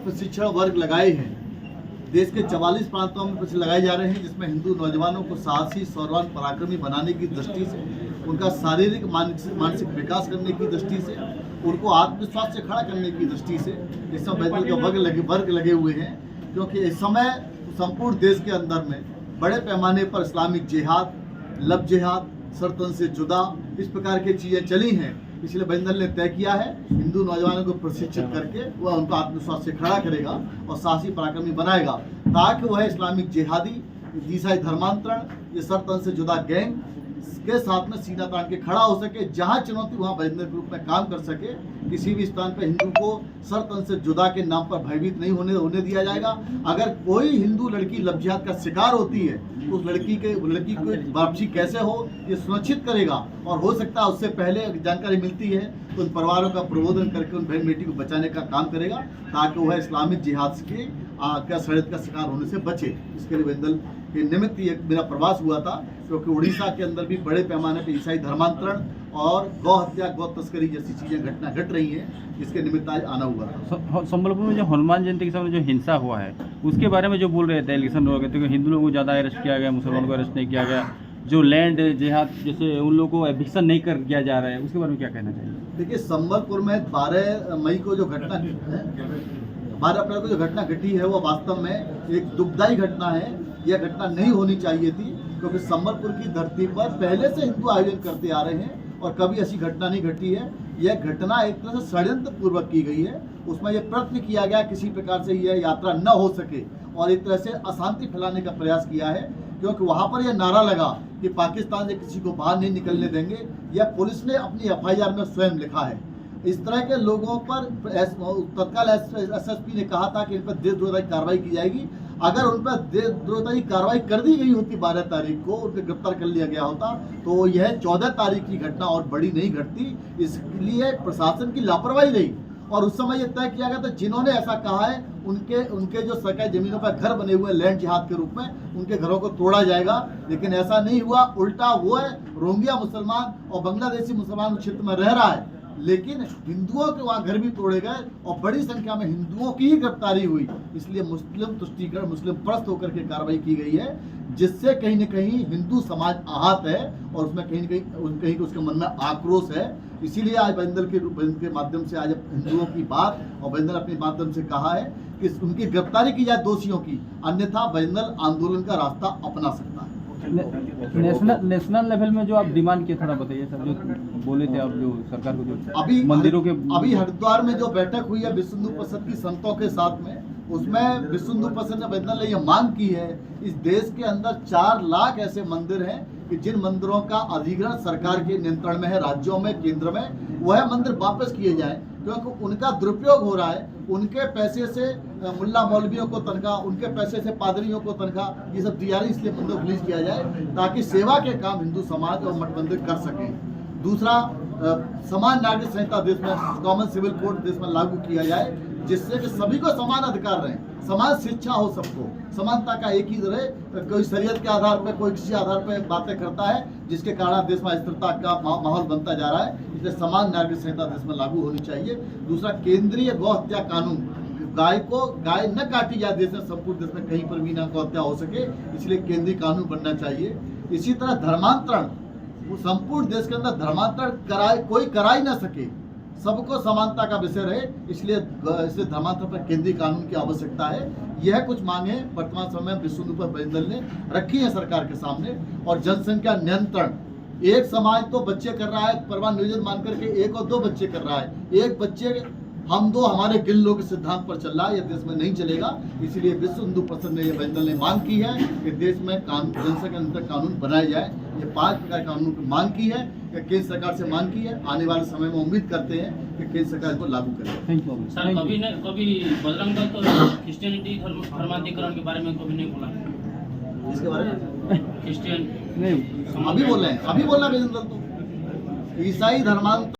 प्रशिक्षण वर्ग लगाए हैं। देश के 44 प्रांतों में प्रशिक्षण लगाए जा रहे हैं, जिसमें हिंदू नौजवानों को साहसी, शौर्यवान, पराक्रमी बनाने की दृष्टि से, उनका शारीरिक मानसिक विकास करने की दृष्टि से, उनको आत्मविश्वास से खड़ा करने की दृष्टि से इस समय के वर्ग लगे हुए हैं। क्योंकि इस समय संपूर्ण देश के अंदर में बड़े पैमाने पर इस्लामिक जिहाद, लब जिहाद, सरतन से जुदा, इस प्रकार की चीज़ें चली हैं। इसलिए बजरंग दल ने तय किया है हिंदू नौजवानों को प्रशिक्षित करके वह उनको आत्मविश्वास से खड़ा करेगा और साहसी पराक्रमी बनाएगा, ताकि वह इस्लामिक जिहादी, ईसाई धर्मांतरण, ये सरतन से जुदा गैंग के साथ में सीना तान के खड़ा हो सके। जहां चुनौती वहां बजरंग दल के रूप में काम कर सके। किसी भी स्थान पर हिंदू को सरतन से जुदा के नाम पर भयभीत नहीं होने दिया जाएगा। अगर कोई हिंदू लड़की लब जिहाद का शिकार होती है तो उस लड़की को वापसी कैसे हो ये सुनिश्चित करेगा, और हो सकता है उससे पहले जानकारी मिलती है तो उन परिवारों का प्रबोधन करके उन बहन बेटी को बचाने का काम करेगा, ताकि वह इस्लामिक जिहाद के षड्यंत्र का शिकार होने से बचे। इसके लिए बजरंग दल के निमित्त ये मेरा प्रवास हुआ था, क्योंकि उड़ीसा के अंदर भी बड़े पैमाने पर ईसाई धर्मांतरण और गौ हत्या, गौ तस्करी जैसी चीजें घट रही हैं, जिसके निमित्त आज आना हुआ था। संबलपुर में जो हनुमान जयंती के समय जो हिंसा हुआ है उसके बारे में जो बोल रहे थे एलिगेशन हो गए थे कि हिंदू लोगों को ज़्यादा अरेस्ट किया गया, मुसलमानों को अरेस्ट नहीं किया गया, जो लैंड जिहाद जैसे उन लोगों को एविक्शन नहीं कर किया जा रहा है, उसके बारे में क्या कहना चाहिए? देखिए, संबलपुर में 12 मई को जो घटना 12 अप्रैल को जो घटना घटी है वो वास्तव में एक दुखदायी घटना है। यह घटना नहीं होनी चाहिए थी, क्योंकि संबलपुर की धरती पर पहले से हिंदू आयोजन करते आ रहे हैं और कभी ऐसी घटना नहीं घटी है। यह घटना एक तरह से षड्यंत्र पूर्वक की गई है। उसमें यह प्रयत्न किया गया किसी प्रकार से यह यात्रा न हो सके और एक तरह से अशांति फैलाने का प्रयास किया है, क्योंकि वहाँ पर यह नारा लगा कि पाकिस्तान से किसी को बाहर नहीं निकलने देंगे। यह पुलिस ने अपनी FIR में स्वयं लिखा है। इस तरह के लोगों पर तत्काल SSP ने कहा था कि इन पर देशद्रोही कार्रवाई की जाएगी। अगर उन पर देशद्रोही कार्रवाई कर दी गई होती 12 तारीख को, उनको गिरफ्तार कर लिया गया होता, तो यह 14 तारीख की घटना और बड़ी नहीं घटती। इसलिए प्रशासन की लापरवाही रही और उस समय यह तय किया गया था जिन्होंने ऐसा कहा है उनके जो सरकारी जमीनों पर घर बने हुए लैंड जिहाद के रूप में, उनके घरों को तोड़ा जाएगा। लेकिन ऐसा नहीं हुआ। उल्टा वो है रोहिंग्या मुसलमान और बांग्लादेशी मुसलमान क्षेत्र में रह रहा है, लेकिन हिंदुओं के वहाँ घर भी तोड़े गए और बड़ी संख्या में हिंदुओं की ही गिरफ्तारी हुई। इसलिए मुस्लिम तुष्टीकरण, मुस्लिम परस्त होकर के कार्रवाई की गई है, जिससे कहीं न कहीं हिंदू समाज आहत है और उसमें कहीं न कहीं उसके मन में आक्रोश है। इसीलिए आज बजरंग दल के माध्यम से आज हिंदुओं की बात और बजरंग दल अपने माध्यम से कहा है कि उनकी गिरफ्तारी की जाए दोषियों की, अन्यथा बजरंग दल आंदोलन का रास्ता अपना सकता है। नेशनल लेवल में जो आप डिमांड किए, थोड़ा बताइए सर, जो बोले थे आप, जो सरकार को जो अभी मंदिरों के अभी हरिद्वार में जो बैठक हुई है विश्व हिंदू परिषद की संतों के साथ में, उसमें विश्व हिंदू परिषद ने बजरंग दल ने यह मांग की है इस देश के अंदर 4 लाख ऐसे मंदिर हैं कि जिन मंदिरों का अधिग्रहण सरकार के नियंत्रण में है, राज्यों में, केंद्र में, वह मंदिर वापस किए जाएं, क्योंकि उनका दुरुपयोग हो रहा है। उनके पैसे से मुल्ला मौलवियों को तनख्वाह, उनके पैसे से पादरियों को तनख्वाह, ये सब दिया रही, इसलिए मंदिर रिलीज किया जाए ताकि सेवा के काम हिंदू समाज और मठ मंदिर कर सकें। दूसरा, समान नागरिक संहिता देश में, कॉमन सिविल कोड देश में लागू किया जाए, जिससे कि सभी को समान अधिकार रहे, समान शिक्षा हो सबको, समानता का एक ही रहे। कोई शरीयत के आधार पर, कोई किसी आधार पर बातें करता है, जिसके कारण देश में अस्थिरता का माहौल बनता जा रहा है। इसलिए समान नागरिक संहिता देश में लागू होनी चाहिए। दूसरा, केंद्रीय गौ हत्या कानून, गाय न काटी जाए देश में, संपूर्ण देश में कहीं पर भी ना गौ हत्या हो सके, इसलिए केंद्रीय कानून बनना चाहिए। इसी तरह धर्मांतरण, वो संपूर्ण देश के अंदर धर्मांतरण कोई करा ही ना सके, सबको समानता का विषय रहे, इसलिए धर्मांतरण पर केंद्रीय कानून की आवश्यकता है। यह कुछ मांगे वर्तमान समय में विश्व हिंदू परिषद बजरंग दल ने रखी है सरकार के सामने। और जनसंख्या नियंत्रण, एक समाज तो बच्चे कर रहा है, परिवार नियोजन मान करके 1 और 2 बच्चे कर रहा है। एक बच्चे हम 2 हमारे गिल लोग के सिद्धांत पर चल रहा है, यह देश में नहीं चलेगा। इसलिए विश्व हिंदू परिषद ने, बजरंग दल ने मांग की है कि देश में जनसंख्या नियंत्रण कानून बनाया जाए। ये 5 प्रकार कानून की मांग की है, केंद्र सरकार से मांग की है। आने वाले समय में उम्मीद करते हैं कि केंद्र सरकार इसको लागू करे। सर, कभी बजरंग दल तो क्रिश्चियनिटी धर्मांतरीकरण के बारे में कभी नहीं बोला। इसके बारे में क्रिश्चियन नहीं, अभी बोल रहे हैं, अभी बोलना बजरंग दल तो ईसाई धर्मांतरण